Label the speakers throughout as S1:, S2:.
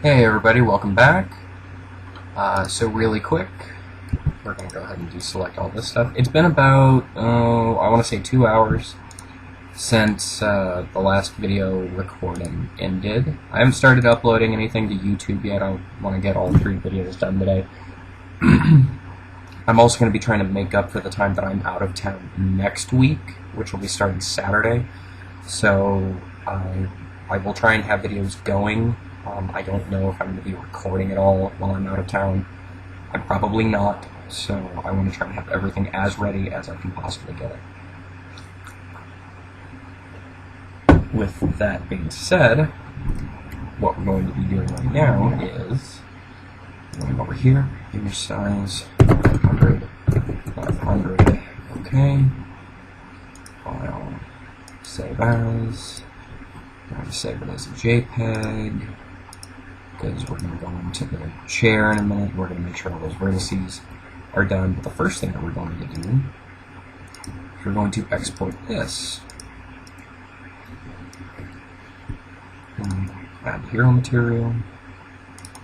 S1: Hey everybody, welcome back. So really quick, we're going to go ahead and deselect all this stuff. It's been about, I want to say 2 hours since the last video recording ended. I haven't started uploading anything to YouTube yet. I want to get all 3 videos done today. I'm also going to be trying to make up for the time that I'm out of town next week, which will be starting Saturday. So I will try and have videos going. I don't know if I'm going to be recording it all while I'm out of town. I'm probably not, so I want to try and have everything as ready as I can possibly get it. With that being said, what we're going to be doing right now is going over here, image size 500, 500, okay, file, save as, I'm going to save it as a JPEG, because we're going to go into the chair in a minute. We're going to make sure all those vertices are done. But the first thing that we're going to do is we're going to export this. Add hero material,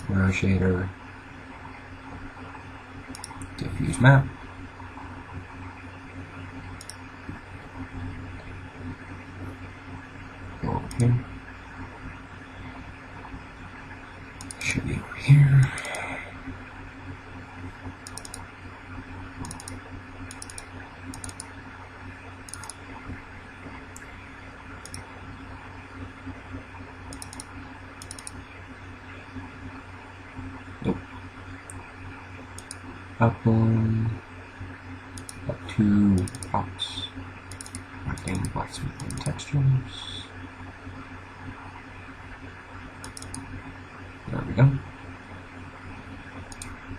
S1: mirror shader, diffuse map. Go over here. Should be over here. Nope. Up 1, up 2, box, acting blacksmithing textures. There we go.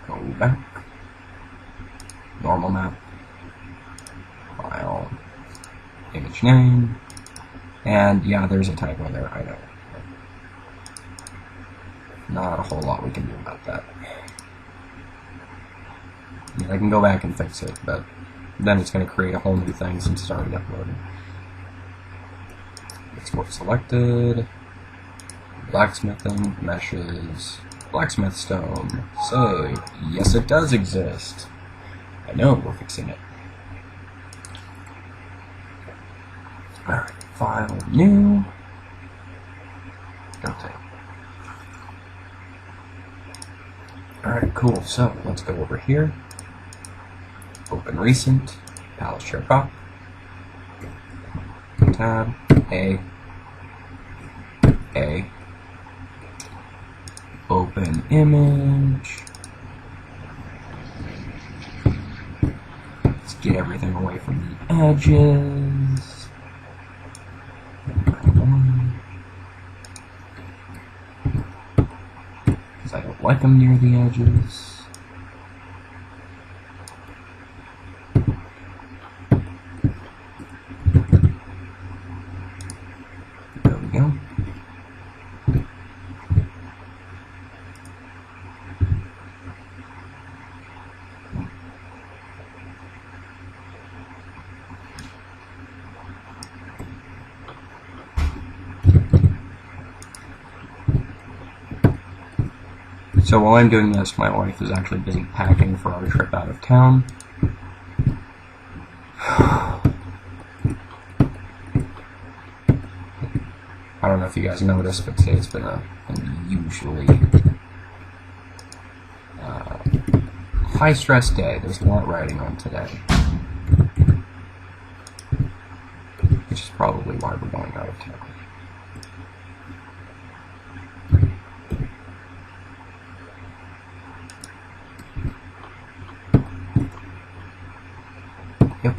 S1: Go back. Normal map. File. Image name. And yeah, there's a typo there, I know. Not a whole lot we can do about that. Yeah, I can go back and fix it, but then it's going to create a whole new thing since it's already uploaded. Export selected. Blacksmithing, meshes, blacksmith stone, save. Yes, it does exist. I know we're fixing it. Alright, file new. Okay. Alright, cool. So let's go over here. Open recent, palace chair prop, tab, A, open image. Let's get everything away from the edges. Because I don't like them near the edges. There we go. So while I'm doing this, my wife is actually busy packing for our trip out of town. I don't know if you guys noticed, but today's been an unusually high-stress day. There's a lot riding on today, which is probably why we're going out of town. Yep.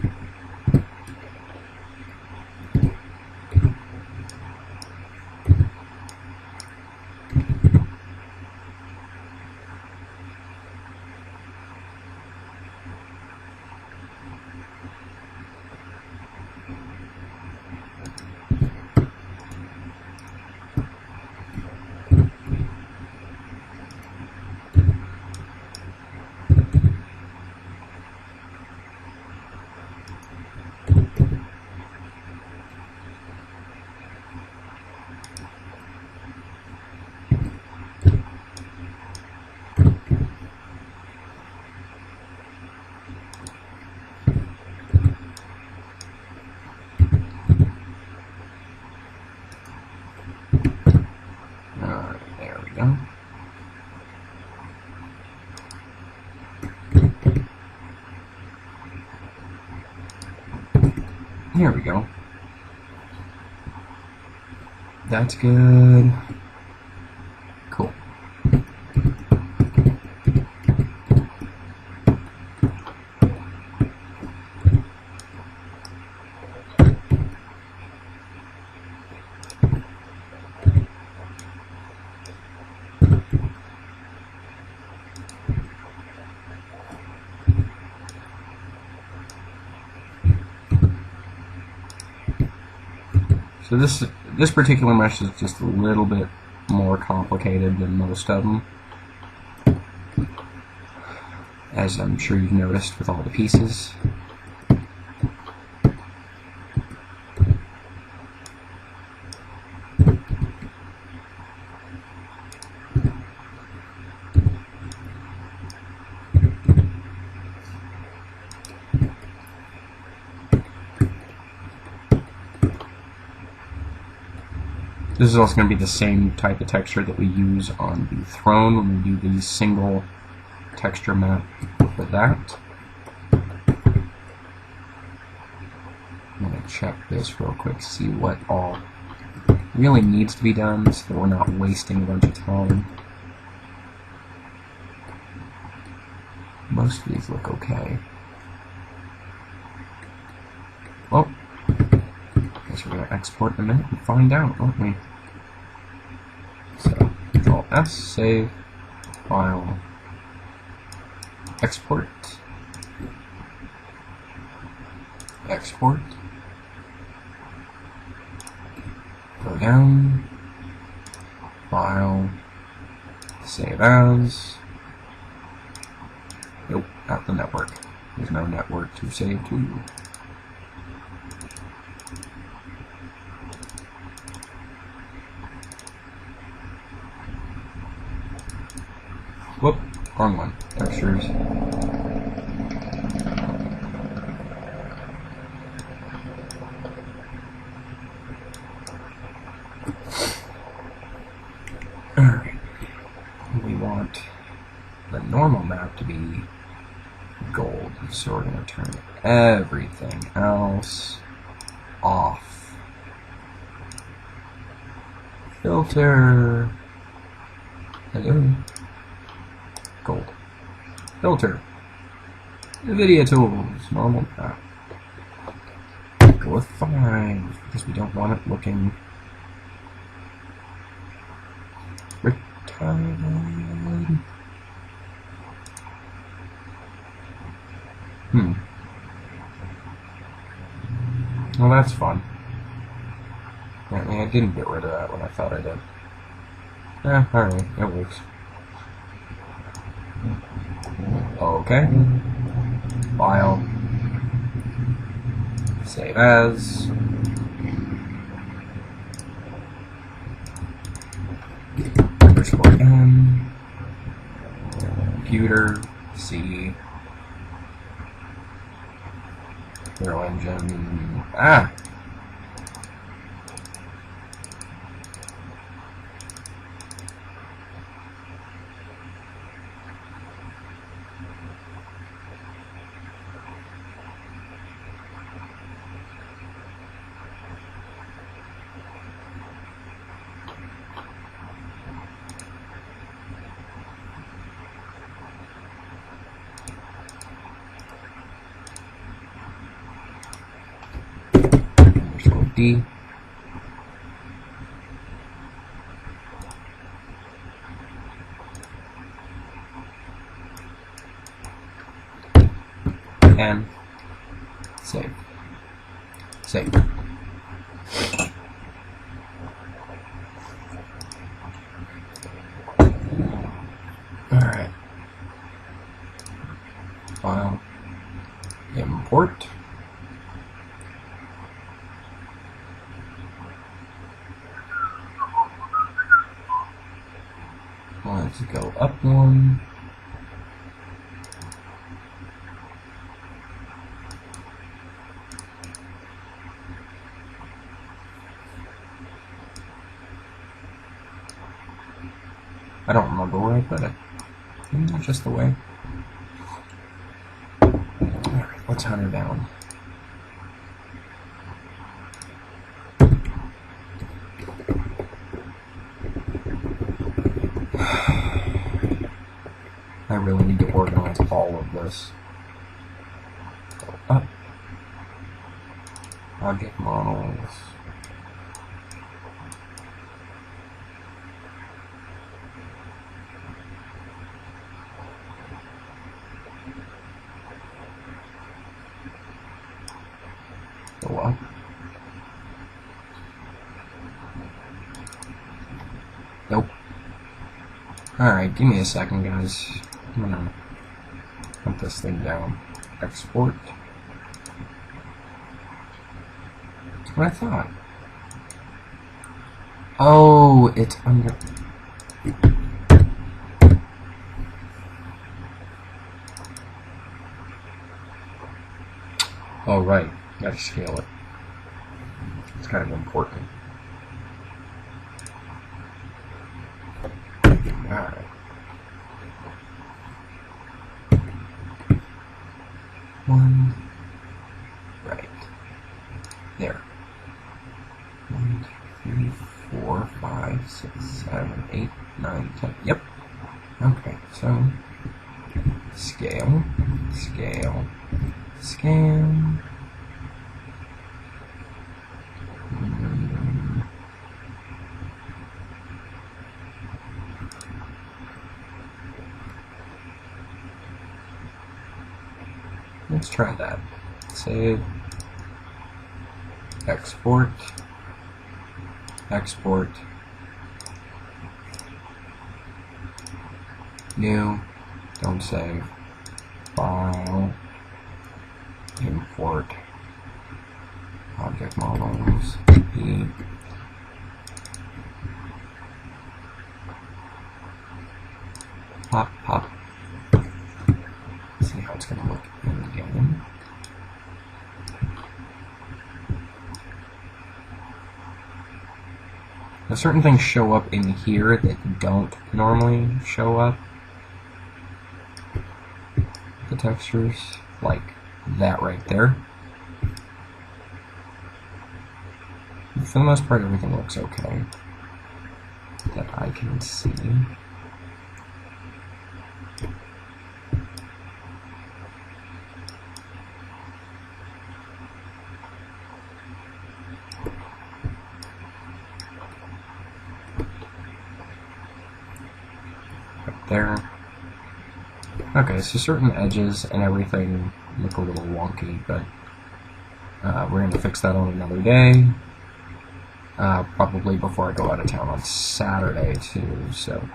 S1: Here we go. That's good. Cool. So this particular mesh is just a little bit more complicated than most of them, as I'm sure you've noticed with all the pieces. This is also going to be the same type of texture that we use on the throne when we do the single texture map for that. I'm going to check this real quick, see what all really needs to be done so that we're not wasting a bunch of time. Most of these look okay. Well, I guess we're going to export in a minute and find out, won't we? So, Control S, save, file, export, export, go down, file, save as. Nope, not the network. There's no network to save to. Whoop, wrong one. Textures. Alright. We want the normal map to be gold, so we're going to turn everything else off. Filter. Hello. Gold. Filter. NVIDIA tools. Normal map. Go with 5 because we don't want it looking retarded. Well, that's fun. Apparently I didn't get rid of that when I thought I did. Alright, it works. Okay. File. Save as. _M. Computer. C. Hero engine. Ah! D. And save. Save. Alright. File. Import. Let's go up one. I don't remember where I put it. Just the way. Alright, let's hunt her down. really need to organize all of this. Go up. Object models. Go up. Nope. Alright, give me a second, guys. I'm gonna put this thing down. Export. That's what I thought. Oh, it's under... Oh, right. Gotta scale it. It's kind of important. Alright. One. Right. There. 1, 2, 3, 4, 5, 6, 7, 8, 9, 10. Yep. Okay, so scale, scale, scale. Let's try that. Save. Export. Export. New. Don't save. File. Import. Object models. E. Pop, pop. See how it's going to look in the game. Now, certain things show up in here that don't normally show up. The textures, like that right there. For the most part, everything looks okay that I can see. There. Okay, so certain edges and everything look a little wonky, but we're going to fix that on another day. Probably before I go out of town on Saturday, too, so.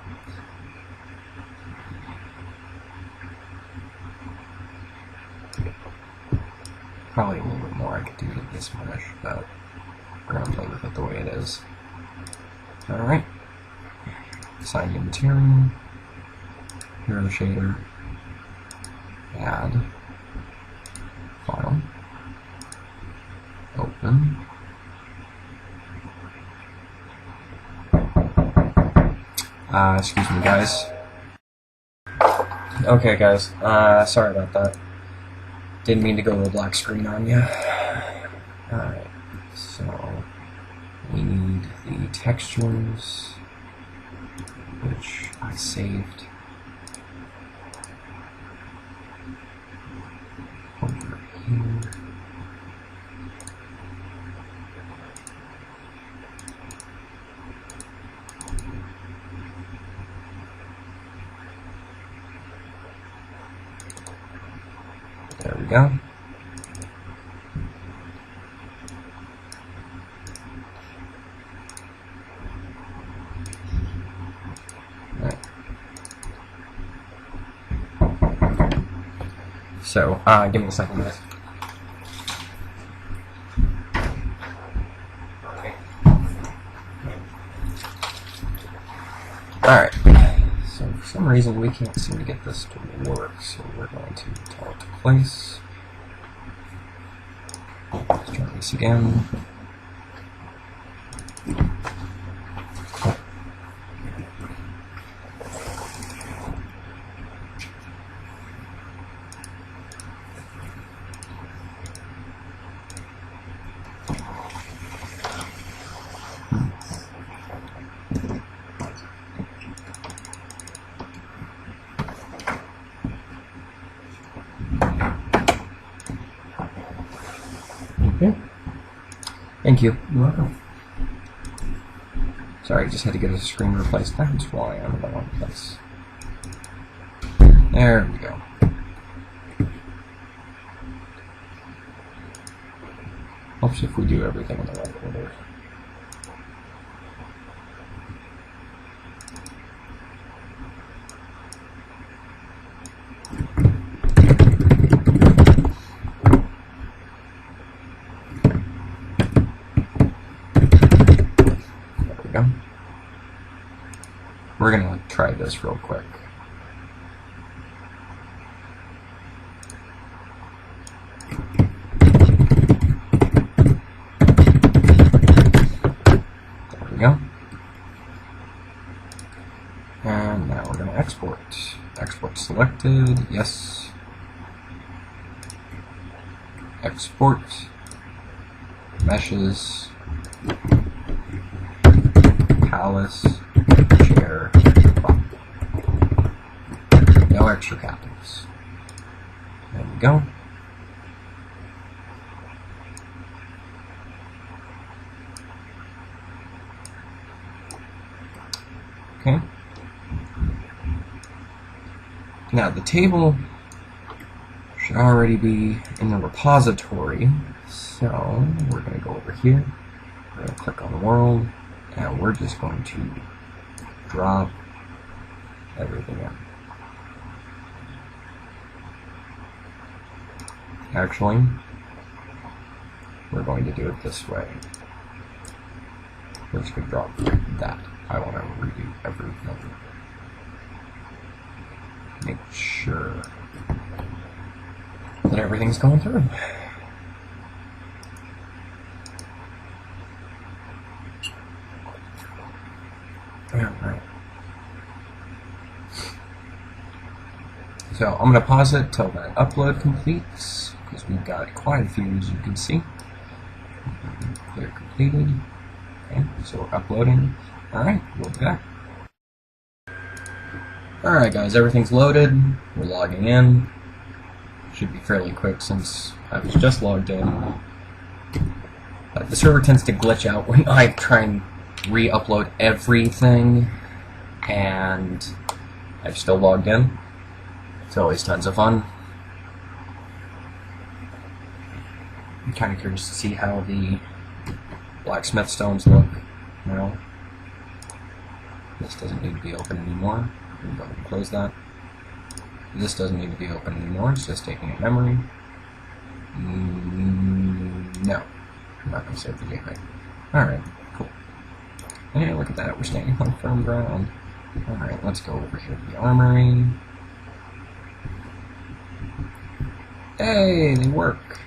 S1: Probably a little bit more I could do to this mesh, but we're going to play with it the way it is. Alright. Assign new material. Hero shader. Add. File. Open. Excuse me, guys. Okay, guys. Sorry about that. Didn't mean to go to a black screen on you. Alright, so we need the textures, which I saved over here. There we go. Right. So, give me a second, guys. Alright. So, for some reason, we can't seem to get this to work, so we're going to tell it to place. Let's try this again. Thank you.
S2: You're welcome.
S1: Sorry, I just had to get a screen replaced. That's why I'm in the wrong place. There we go. Helps if we do everything in the right order. There we go. We're gonna try this real quick. Go. And now we're going to export. Export selected, yes. Export. Meshes. Palace. Chair. Prop. No extra capitals. There we go. Okay. Now the table should already be in the repository, so we're going to go over here, we're going to click on world, and we're just going to drop everything in. Actually, we're going to do it this way. We're just going to drop that. I want to redo everything. Make sure that everything's going through. Alright. So I'm going to pause it till that upload completes, because we've got quite a few, as you can see. Clear completed. Okay, so we're uploading. Alright, we'll be back. Alright guys, everything's loaded. We're logging in. Should be fairly quick since I was just logged in. The server tends to glitch out when I try and re-upload everything, and I've still logged in. It's always tons of fun. I'm kind of curious to see how the blacksmith stones look now. This doesn't need to be open anymore. We can go ahead and close that. This doesn't need to be open anymore. It's just taking a memory. No. I'm not going to save the gateway. Alright, cool. Hey, look at that. We're standing on firm ground. Alright, let's go over here to the armory. Hey, they work.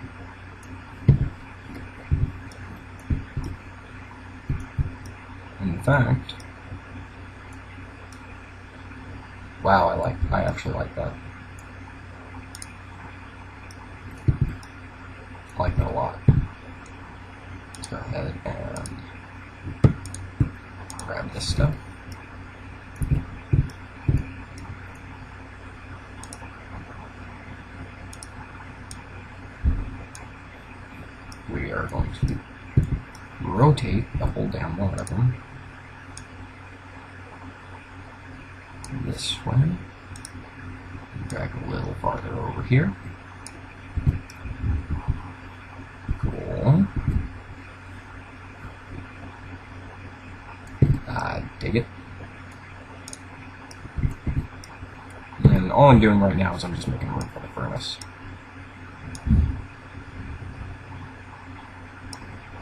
S1: In fact, wow, I actually like that. I like that a lot. Let's go ahead and grab this stuff. We are going to rotate the whole damn lot of them this way. Drag a little farther over here. Cool. Dig it. And all I'm doing right now is I'm just making room for the furnace,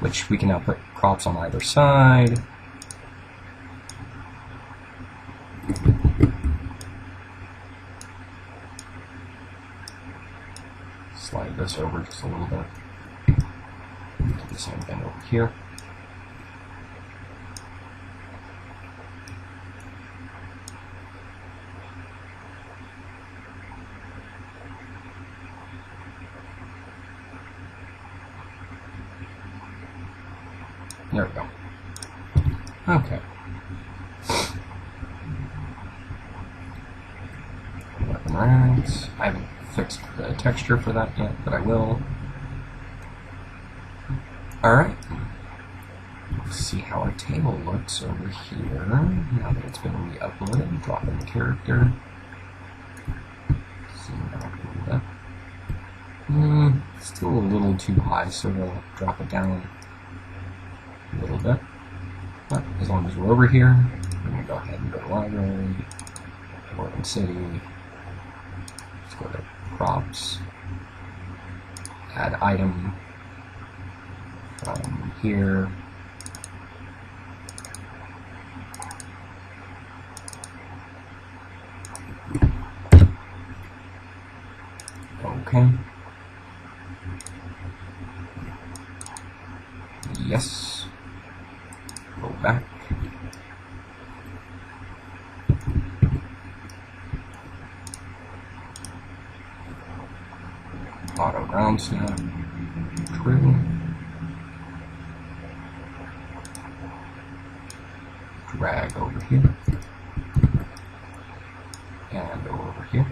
S1: which we can now put crops on either side. Slide this over just a little bit. Do the same thing over here. There we go. Okay. Weapon racks. I haven't fixed the texture for that yet, but I will. Alright. see how our table looks over here. Now that it's been re-uploaded, drop in the character. Zoom out a little bit. Still a little too high, so we'll drop it down a little bit. But as long as we're over here, we're going to go ahead and go to library, Dwarven City. Let's go to props, add item from here. Okay. Yes. Go back. Auto ground snap. True. Drag over here. And over here.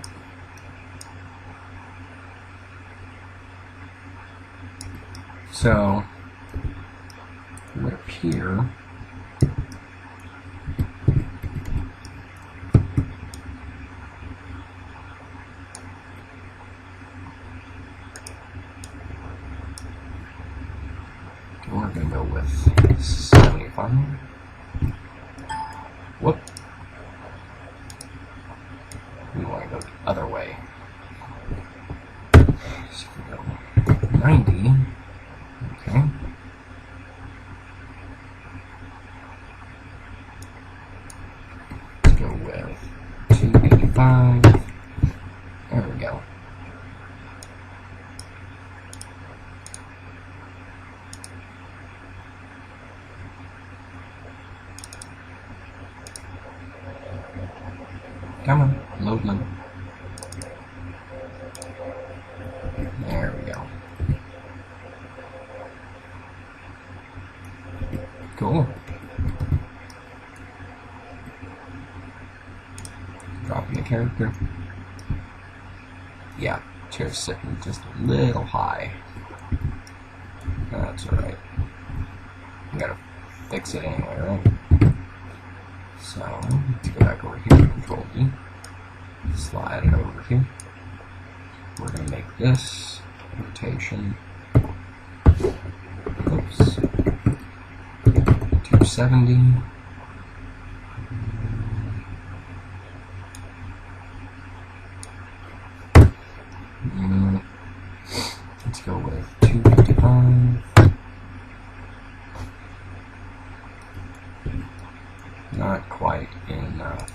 S1: So, it would appear we're going to go with 75. Whoop. We want to go the other way. So we go 90. Okay. Let's go with 285. There we go. Come on, load. There we go. Cool. Dropping the character. Yeah, chair's sitting just a little high. That's alright. We gotta fix it anyway, right? So, let's go back over here, Control D. Slide it over here. We're gonna make this rotation. Oops. 270. Let's go with 255. Not quite enough.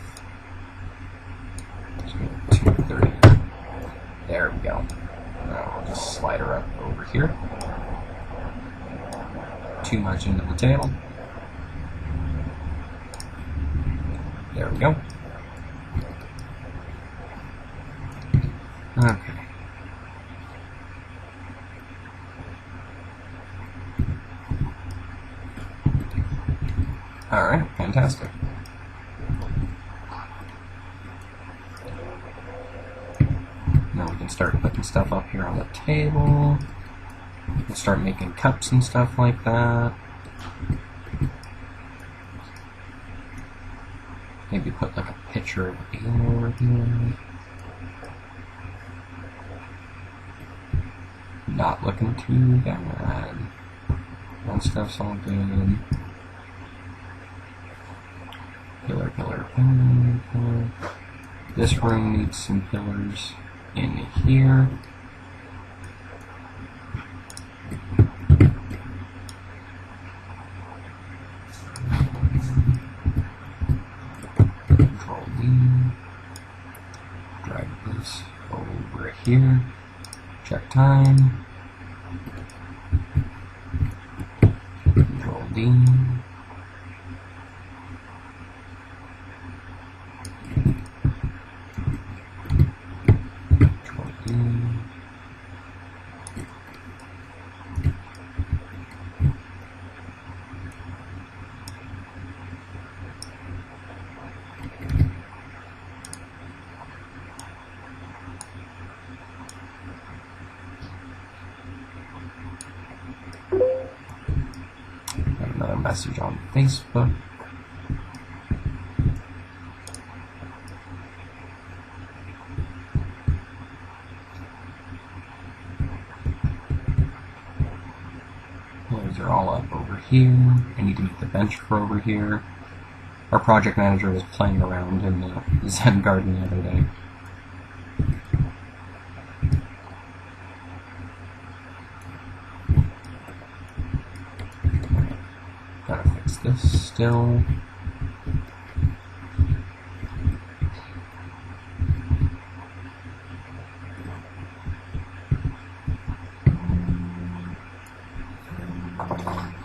S1: Let's go with 230. There we go. Now we'll just slide her up over here. Too much into the table. There we go. Okay. Alright, fantastic. Now we can start putting stuff up here on the table. We'll start making cups and stuff like that. Maybe put like a picture of ale over here. Not looking too bad. That stuff's all good. Pillar. This room needs some pillars in here. Control D. Drag this over here. Check time. Control D. message on Facebook. Those are all up over here. I need to make the bench for over here. Our project manager was playing around in the Zen garden the other day. Gotta fix this still.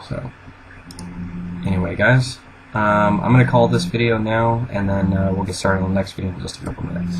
S1: So, anyway, guys, I'm going to call this video now, and then we'll get started on the next video in just a couple minutes.